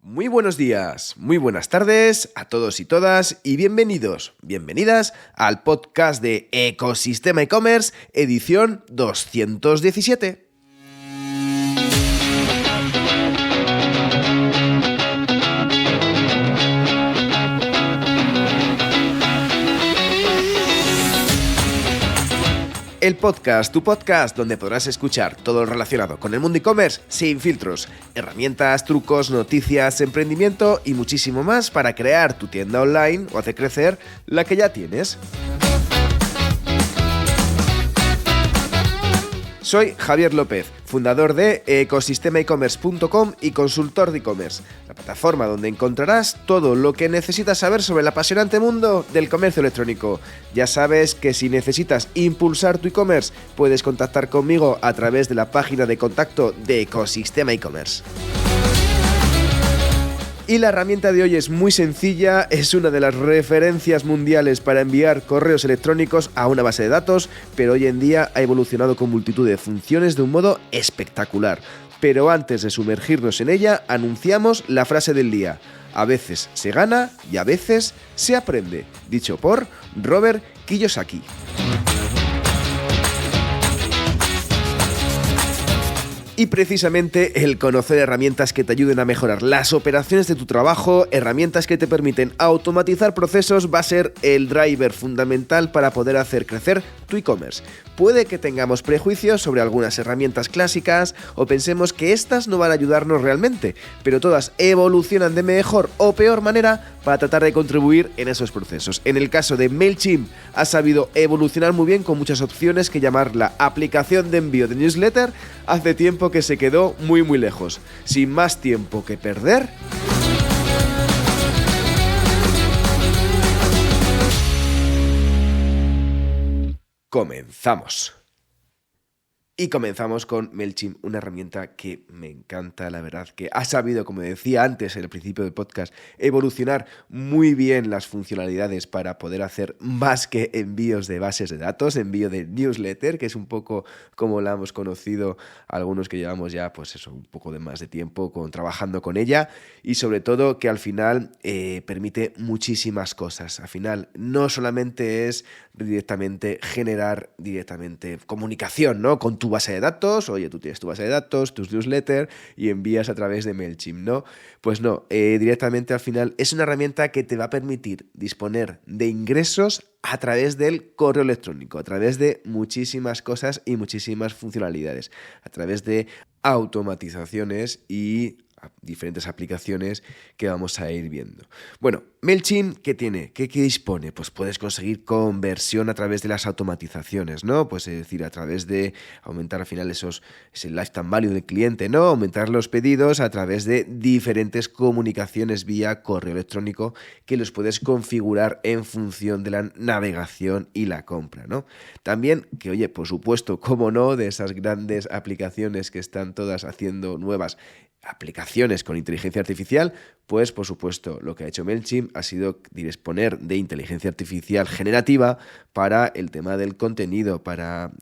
Muy buenos días, muy buenas tardes a todos y todas y bienvenidas al podcast de Ecosistema e-commerce, edición 217. El podcast, tu podcast, donde podrás escuchar todo lo relacionado con el mundo e-commerce sin filtros, herramientas, trucos, noticias, emprendimiento y muchísimo más para crear tu tienda online o hacer crecer la que ya tienes. Soy Javier López, fundador de ecosistemaecommerce.com y consultor de e-commerce, la plataforma donde encontrarás todo lo que necesitas saber sobre el apasionante mundo del comercio electrónico. Ya sabes que si necesitas impulsar tu e-commerce, puedes contactar conmigo a través de la página de contacto de Ecosistema e-commerce. Y la herramienta de hoy es muy sencilla, es una de las referencias mundiales para enviar correos electrónicos a una base de datos, pero hoy en día ha evolucionado con multitud de funciones de un modo espectacular. Pero antes de sumergirnos en ella, anunciamos la frase del día. A veces se gana y a veces se aprende. Dicho por Robert Kiyosaki. Y precisamente el conocer herramientas que te ayuden a mejorar las operaciones de tu trabajo, herramientas que te permiten automatizar procesos, va a ser el driver fundamental para poder hacer crecer tu e-commerce. Puede que tengamos prejuicios sobre algunas herramientas clásicas o pensemos que estas no van a ayudarnos realmente, pero todas evolucionan de mejor o peor manera para tratar de contribuir en esos procesos. En el caso de MailChimp, ha sabido evolucionar muy bien con muchas opciones que llamar la aplicación de envío de newsletter hace tiempo que se quedó muy lejos. Sin más tiempo que perder, comenzamos. Y comenzamos con MailChimp, una herramienta que me encanta, la verdad, que ha sabido, como decía antes en el principio del podcast, evolucionar muy bien las funcionalidades para poder hacer más que envíos de bases de datos, envío de newsletter, que es un poco como la hemos conocido algunos que llevamos ya, pues eso, un poco de más de tiempo trabajando con ella, y sobre todo que al final permite muchísimas cosas. Al final no solamente es directamente generar directamente comunicación, ¿no?, con tu base de datos. Oye, tú tienes tu base de datos, tus newsletters y envías a través de MailChimp, ¿no? Pues no, directamente al final es una herramienta que te va a permitir disponer de ingresos a través del correo electrónico, a través de muchísimas cosas y muchísimas funcionalidades, a través de automatizaciones y diferentes aplicaciones que vamos a ir viendo. Bueno, MailChimp, ¿qué tiene? ¿Qué dispone? Pues puedes conseguir conversión a través de las automatizaciones, ¿no? Pues es decir, a través de aumentar al final ese lifetime value del cliente, ¿no? Aumentar los pedidos a través de diferentes comunicaciones vía correo electrónico que los puedes configurar en función de la navegación y la compra, ¿no? También, que oye, por supuesto, cómo no, de esas grandes aplicaciones que están todas haciendo nuevas aplicaciones con inteligencia artificial, pues por supuesto lo que ha hecho MailChimp ha sido disponer de inteligencia artificial generativa para el tema del contenido, para,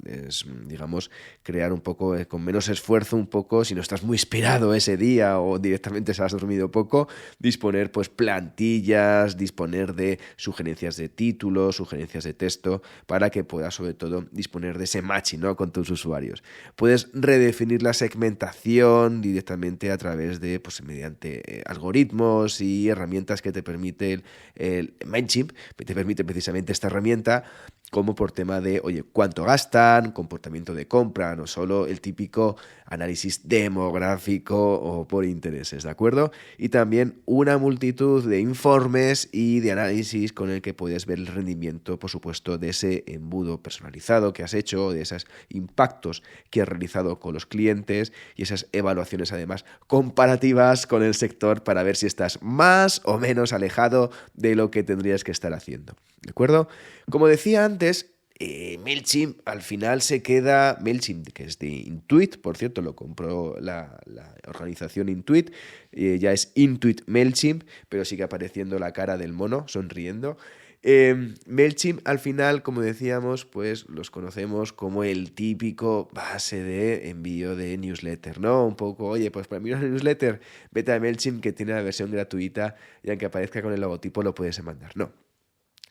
digamos, crear un poco, con menos esfuerzo un poco, si no estás muy inspirado ese día o directamente se has dormido poco, disponer pues plantillas, disponer de sugerencias de títulos, sugerencias de texto, para que puedas sobre todo disponer de ese matching, ¿no?, con tus usuarios. Puedes redefinir la segmentación directamente a través de, pues mediante algoritmos y herramientas que te permite el MailChimp, que te permite precisamente esta herramienta, como por tema de, oye, cuánto gastan, comportamiento de compra, no solo el típico análisis demográfico o por intereses, ¿de acuerdo? Y también una multitud de informes y de análisis con el que puedes ver el rendimiento, por supuesto, de ese embudo personalizado que has hecho, de esos impactos que has realizado con los clientes y esas evaluaciones además comparativas con el sector para ver si estás más o menos alejado de lo que tendrías que estar haciendo, ¿de acuerdo? Como decía antes, MailChimp al final se queda, MailChimp, que es de Intuit, por cierto, lo compró la organización Intuit, ya es Intuit MailChimp, pero sigue apareciendo la cara del mono sonriendo. MailChimp, al final, como decíamos, pues los conocemos como el típico base de envío de newsletter, ¿no? Un poco, oye, pues para enviar una newsletter, vete a MailChimp que tiene la versión gratuita y aunque aparezca con el logotipo lo puedes mandar. No.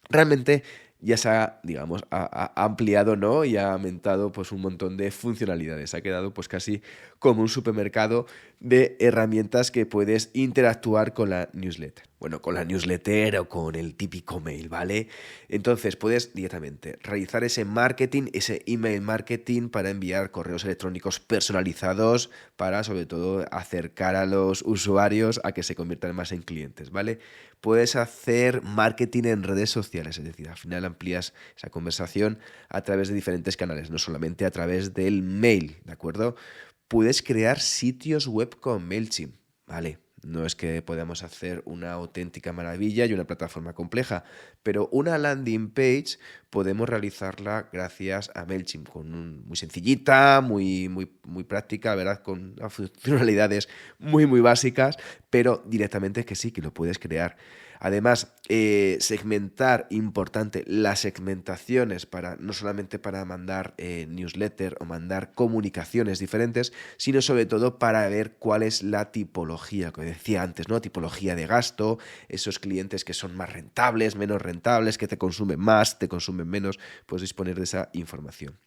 Realmente ya se ha, digamos, ha ampliado, ¿no? Y ha aumentado pues un montón de funcionalidades. Ha quedado pues casi como un supermercado de herramientas que puedes interactuar con la newsletter. Bueno, con la newsletter o con el típico mail, ¿vale? Entonces puedes directamente realizar ese marketing, ese email marketing para enviar correos electrónicos personalizados para sobre todo acercar a los usuarios a que se conviertan más en clientes, ¿vale? Puedes hacer marketing en redes sociales, es decir, al final amplías esa conversación a través de diferentes canales, no solamente a través del mail, ¿de acuerdo? Puedes crear sitios web con MailChimp, ¿vale? No es que podamos hacer una auténtica maravilla y una plataforma compleja, pero una landing page podemos realizarla gracias a MailChimp, muy sencillita, muy práctica, ¿verdad? Con funcionalidades muy básicas, pero directamente que sí, que lo puedes crear. Además, segmentar, importante, las segmentaciones no solamente para mandar newsletter o mandar comunicaciones diferentes, sino sobre todo para ver cuál es la tipología, que decía antes, ¿no? Tipología de gasto, esos clientes que son más rentables, menos rentables, que te consumen más, te consumen menos, puedes disponer de esa información.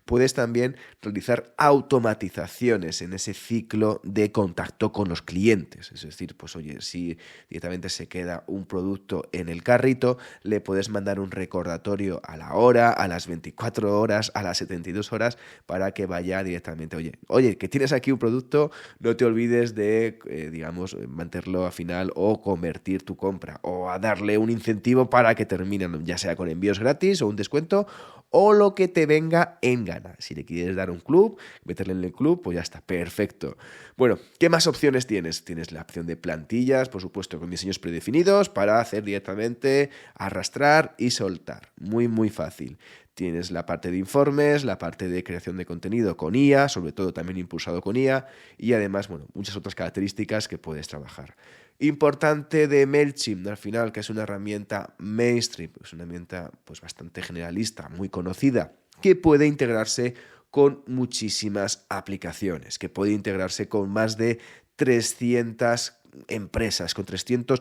Puedes también realizar automatizaciones en ese ciclo de contacto con los clientes. Es decir, pues oye, si directamente se queda un producto en el carrito, le puedes mandar un recordatorio a la hora, a las 24 horas, a las 72 horas, para que vaya directamente, oye, que tienes aquí un producto, no te olvides de, digamos, mantenerlo a final o convertir tu compra o a darle un incentivo para que terminen, ya sea con envíos gratis o un descuento o lo que te venga en gana. Si le quieres dar un club, meterle en el club, pues ya está, perfecto. Bueno, ¿qué más opciones tienes? Tienes la opción de plantillas, por supuesto, con diseños predefinidos para hacer directamente, arrastrar y soltar. Muy fácil. Tienes la parte de informes, la parte de creación de contenido con IA, sobre todo también impulsado con IA, y además, bueno, muchas otras características que puedes trabajar. Importante de MailChimp, al final, que es una herramienta mainstream, es una herramienta pues bastante generalista, muy conocida, que puede integrarse con muchísimas aplicaciones, que puede integrarse con más de 300 empresas,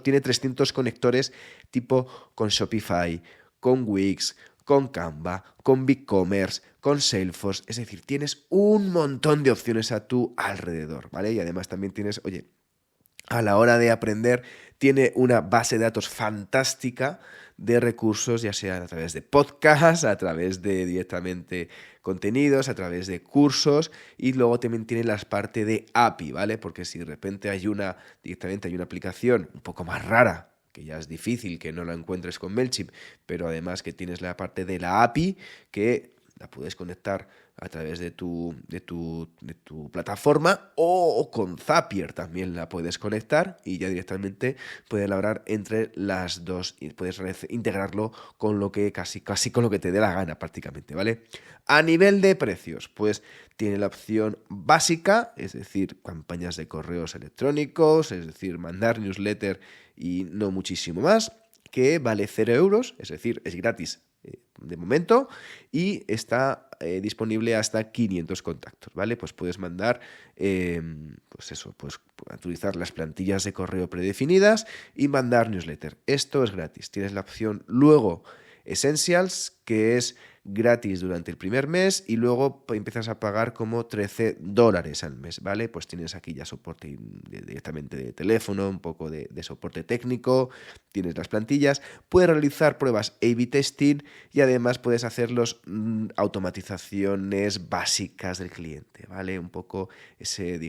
tiene 300 conectores tipo con Shopify, con Wix, con Canva, con BigCommerce, con Salesforce, es decir, tienes un montón de opciones a tu alrededor, ¿vale? Y además también tienes, a la hora de aprender, tiene una base de datos fantástica de recursos, ya sea a través de podcasts, a través de directamente contenidos, a través de cursos, y luego también tiene la parte de API, ¿vale? Porque si de repente directamente hay una aplicación un poco más rara, que ya es difícil que no la encuentres con MailChimp, pero además que tienes la parte de la API que la puedes conectar a través de tu plataforma o con Zapier también la puedes conectar y ya directamente puedes elaborar entre las dos y puedes integrarlo con lo que casi con lo que te dé la gana prácticamente, ¿vale? A nivel de precios, pues tiene la opción básica, es decir, campañas de correos electrónicos, es decir, mandar newsletter y no muchísimo más, que vale 0 euros, es decir, es gratis de momento y está disponible hasta 500 contactos, ¿vale? Pues puedes mandar, utilizar las plantillas de correo predefinidas y mandar newsletter. Esto es gratis. Tienes la opción luego Essentials, que es gratis durante el primer mes y luego empiezas a pagar como $13 al mes, ¿vale? Pues tienes aquí ya soporte directamente de teléfono, un poco de soporte técnico, tienes las plantillas, puedes realizar pruebas A/B testing y además puedes hacer automatizaciones básicas del cliente, ¿vale? Un poco ese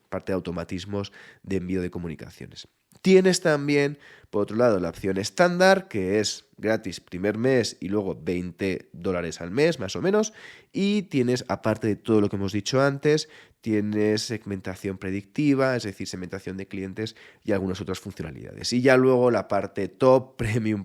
parte de automatismos de envío de comunicaciones. Tienes también, por otro lado, la opción estándar, que es gratis primer mes y luego $20 al mes, más o menos. Y tienes, aparte de todo lo que hemos dicho antes, tienes segmentación predictiva, es decir, segmentación de clientes y algunas otras funcionalidades. Y ya luego la parte top, premium,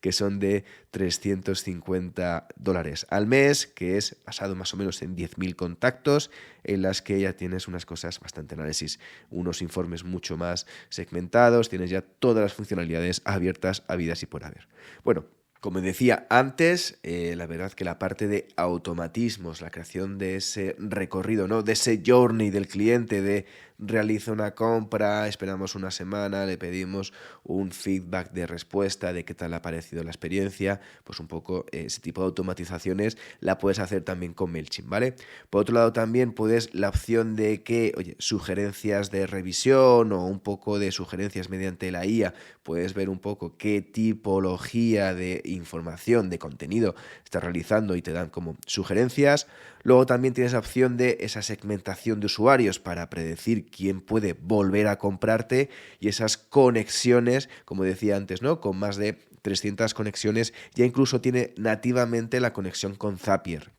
que son de $350 al mes, que es basado más o menos en 10.000 contactos, en las que ya tienes unas cosas bastante análisis, unos informes mucho más segmentados, tienes ya todas las funcionalidades abiertas, habidas y por haber. Bueno, como decía antes, la verdad que la parte de automatismos, la creación de ese recorrido, ¿no? De ese journey del cliente, de realiza una compra, esperamos una semana, le pedimos un feedback de respuesta de qué tal ha parecido la experiencia, pues un poco ese tipo de automatizaciones la puedes hacer también con MailChimp, ¿vale? Por otro lado también puedes la opción de que, oye, sugerencias de revisión o un poco de sugerencias mediante la IA, puedes ver un poco qué tipología de información, de contenido estás realizando y te dan como sugerencias. Luego también tienes la opción de esa segmentación de usuarios para predecir quién puede volver a comprarte y esas conexiones, como decía antes, ¿no? Con más de 300 conexiones, ya incluso tiene nativamente la conexión con Zapier,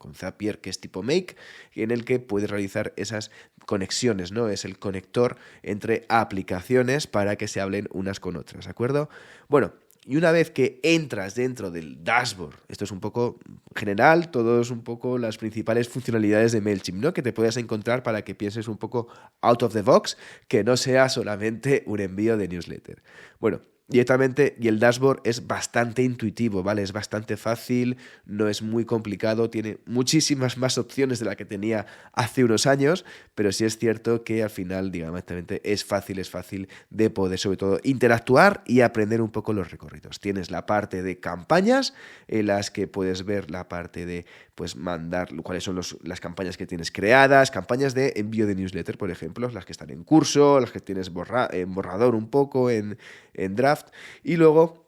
que es tipo Make, en el que puedes realizar esas conexiones, ¿no? Es el conector entre aplicaciones para que se hablen unas con otras, ¿de acuerdo? Bueno, y una vez que entras dentro del dashboard, esto es un poco general, todo es un poco las principales funcionalidades de MailChimp, ¿no? Que te puedas encontrar para que pienses un poco out of the box, que no sea solamente un envío de newsletter. Bueno, directamente, y el dashboard es bastante intuitivo, ¿vale? Es bastante fácil, no es muy complicado, tiene muchísimas más opciones de la que tenía hace unos años, pero sí es cierto que al final, digamos, es fácil de poder, sobre todo, interactuar y aprender un poco los recorridos. Tienes la parte de campañas, en las que puedes ver la parte de, pues, mandar cuáles son las campañas que tienes creadas, campañas de envío de newsletter, por ejemplo, las que están en curso, las que tienes en borrador un poco, en draft. Y luego,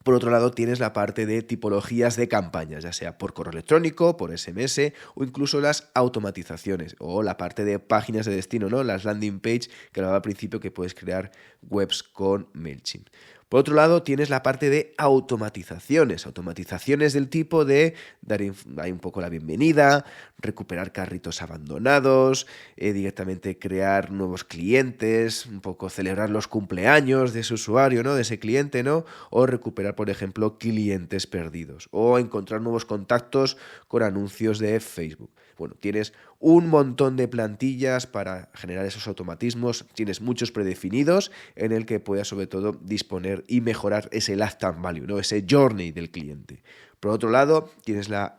por otro lado, tienes la parte de tipologías de campañas, ya sea por correo electrónico, por SMS o incluso las automatizaciones o la parte de páginas de destino, ¿no? Las landing page que hablaba al principio, que puedes crear webs con MailChimp. Por otro lado, tienes la parte de automatizaciones del tipo de dar ahí un poco la bienvenida, recuperar carritos abandonados, directamente crear nuevos clientes, un poco celebrar los cumpleaños de ese usuario, ¿no? De ese cliente, ¿no? O recuperar, por ejemplo, clientes perdidos o encontrar nuevos contactos con anuncios de Facebook. Bueno, tienes un montón de plantillas para generar esos automatismos, tienes muchos predefinidos en el que puedas sobre todo disponer y mejorar ese lifetime value, ¿no? Ese journey del cliente. Por otro lado, tienes la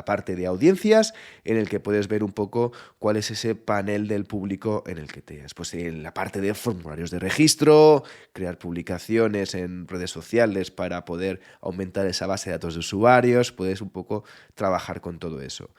parte de audiencias en el que puedes ver un poco cuál es ese panel del público en el que te has. Pues en la parte de formularios de registro, crear publicaciones en redes sociales para poder aumentar esa base de datos de usuarios, puedes un poco trabajar con todo eso.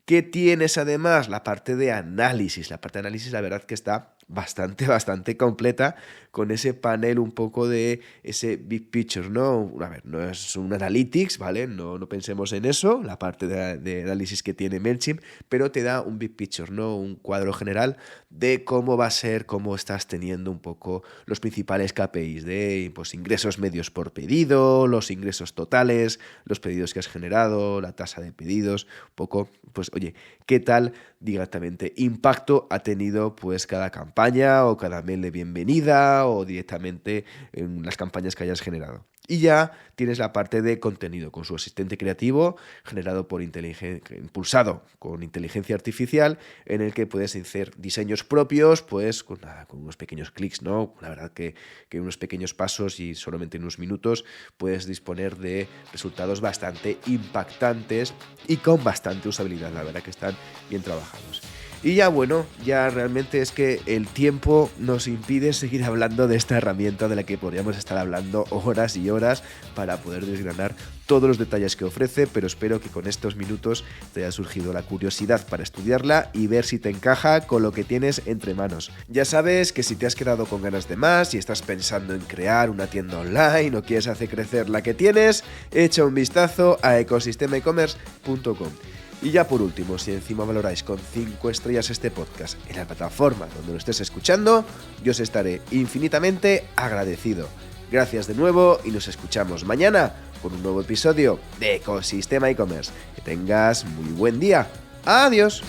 ¿Qué tienes además? La parte de análisis. La parte de análisis, la verdad que está bastante completa, con ese panel un poco de ese big picture, ¿no? A ver, no es un analytics, ¿vale? No pensemos en eso, la parte de análisis que tiene MailChimp, pero te da un big picture, ¿no? Un cuadro general de cómo va a ser, cómo estás teniendo un poco los principales KPIs de, pues, ingresos medios por pedido, los ingresos totales, los pedidos que has generado, la tasa de pedidos, un poco, pues, oye, ¿qué tal directamente impacto ha tenido, pues, cada campaña o cada mail de bienvenida o directamente en las campañas que hayas generado? Y ya tienes la parte de contenido con su asistente creativo generado por impulsado con inteligencia artificial, en el que puedes hacer diseños propios, pues con unos pequeños clics, ¿no? La verdad que unos pequeños pasos y solamente en unos minutos puedes disponer de resultados bastante impactantes y con bastante usabilidad. La verdad que están bien trabajados. Y ya bueno, ya realmente es que el tiempo nos impide seguir hablando de esta herramienta de la que podríamos estar hablando horas y horas para poder desgranar todos los detalles que ofrece, pero espero que con estos minutos te haya surgido la curiosidad para estudiarla y ver si te encaja con lo que tienes entre manos. Ya sabes que si te has quedado con ganas de más y estás pensando en crear una tienda online o quieres hacer crecer la que tienes, echa un vistazo a ecosistemaecommerce.com. Y ya por último, si encima valoráis con 5 estrellas este podcast en la plataforma donde lo estés escuchando, yo os estaré infinitamente agradecido. Gracias de nuevo y nos escuchamos mañana con un nuevo episodio de Ecosistema e-commerce. Que tengas muy buen día. ¡Adiós!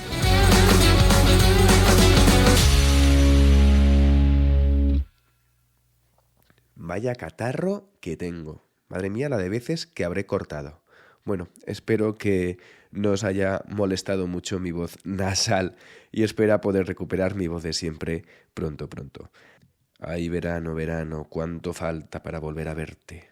Vaya catarro que tengo. Madre mía, la de veces que habré cortado. Bueno, espero que no os haya molestado mucho mi voz nasal y espero poder recuperar mi voz de siempre pronto, pronto. Ay, verano, verano, cuánto falta para volver a verte.